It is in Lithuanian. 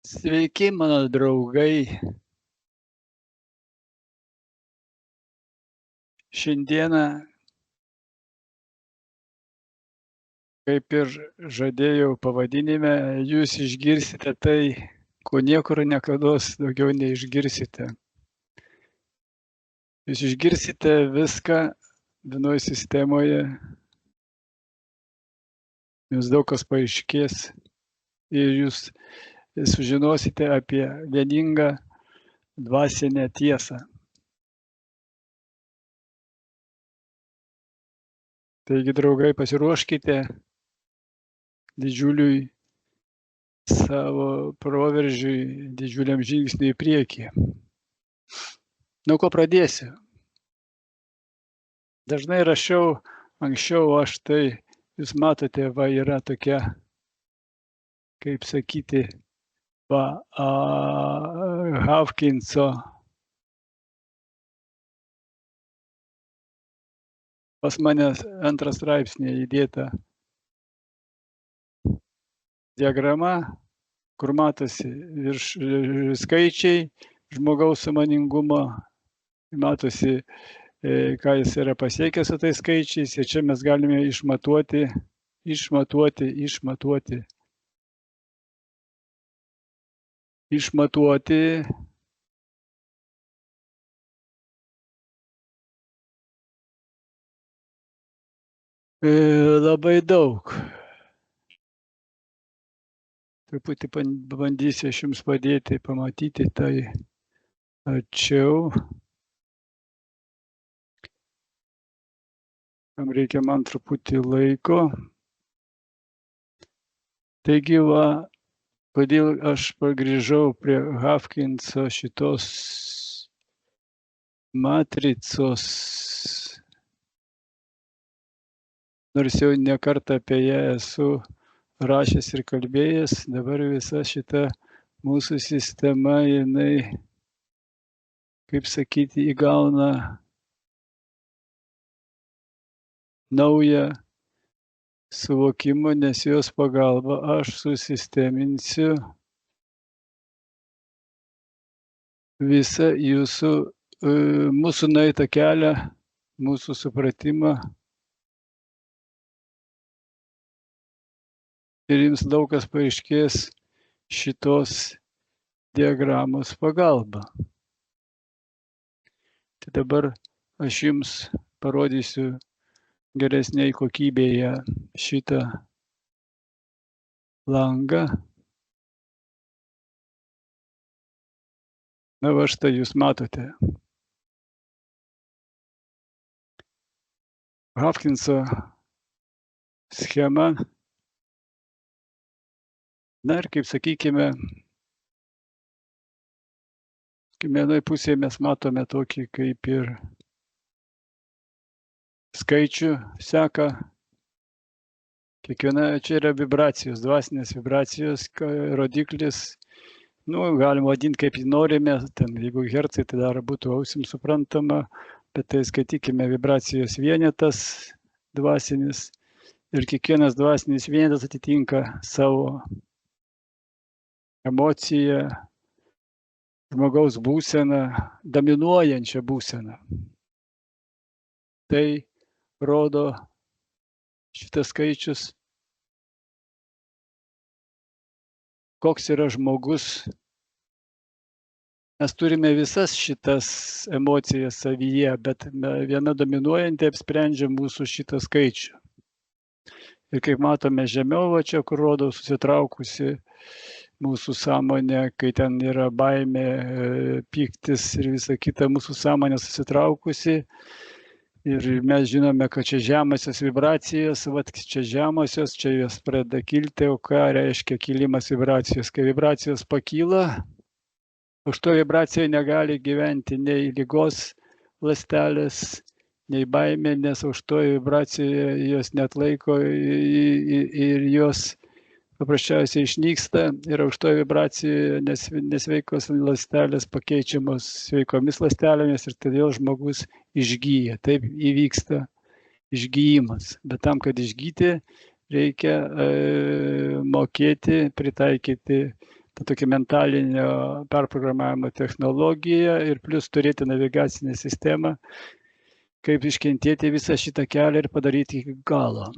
Sveiki, mano draugai. Šiandieną, kaip ir žadėjau pavadinime, jūs išgirsite tai, ko niekur niekados daugiau neišgirsite. Jūs išgirsite viską vienoje sistemoje, jums daug kas paaiškės ir jūs sužinosite apie vieningą dvasinę tiesą. Taigi, draugai, pasiruoškite didžiuliui savo proveržiui, didžiuliam žingsniui į priekį. Nuo ko pradėsiu? Dažnai rašiau anksčiau, aš tai, jūs matote, va, yra tokia, kaip sakyti, va, Hawkinso pas mane antras straipsnė įdėta diagrama, kur matosi virš skaičiai žmogaus sąmoningumo, matosi, ką jis yra pasiekęs su tais skaičiais, ir čia mes galime išmatuoti labai daug. Truputį bandysiu aš jums padėti pamatyti tai arčiau. Tam reikia man truputį laiko. Taigi, va, kodėl aš grįžau prie Hawkinso šitos matricos, nors jau ne kartą apie ją esu rašęs ir kalbėjęs, dabar visa šita mūsų sistema, jinai, kaip sakyti, įgauna naują suvokimą, nes jos pagalba aš susisteminsiu visą mūsų nueitą kelią, mūsų supratimą. Ir jums daug kas paaiškės šitos diagramos pagalba. Tai dabar aš jums parodysiu geresniai kokybėje šitą langą. Na, va štai jūs matote. Hawkinso schema. Na ir kaip sakykime, vienoje pusėje mes matome tokį kaip ir skaičių seką. Kiekviena čia yra vibracijos, dvasinės vibracijos rodiklis. Nu, galima vadinti kaip norime, ten, jeigu hercai, tai dar būtų ausim suprantama, bet tai skaitykime vibracijos vienetas dvasinis ir kiekvienas dvasinis vienetas atitinka savo emociją, žmogaus būseną, dominuojančią būseną. Tai rodo šitas skaičius, koks yra žmogus. Mes turime visas šitas emocijas savyje, bet viena dominuojanti apsprendžia mūsų šitą skaičių. Ir kaip matome žemiau, va čia, kur rodo susitraukusi mūsų sąmonė, kai ten yra baimė, pyktis ir visa kita, mūsų sąmonė susitraukusi. Ir mes žinome, kad čia žemasios vibracijos, vat čia žemasios, čia jos pradeda kilti, o ką reiškia kilimas vibracijos? Kai vibracijos pakyla, už to vibracijoje negali gyventi nei ligos ląstelės, nei baimė, nes už to vibracijoje jos neatlaiko ir jos paprasčiausiai išnyksta, ir už to vibracijoje nesveikos ląstelės pakeičiamos sveikomis ląstelėmis ir todėl žmogus išgyja. Taip įvyksta išgyjimas. Bet tam, kad išgyti, reikia mokėti, pritaikyti ta tokia mentalinio perprogramavimo technologija ir plus turėti navigacinę sistemą, kaip iškentėti visą šitą kelią ir padaryti iki galo.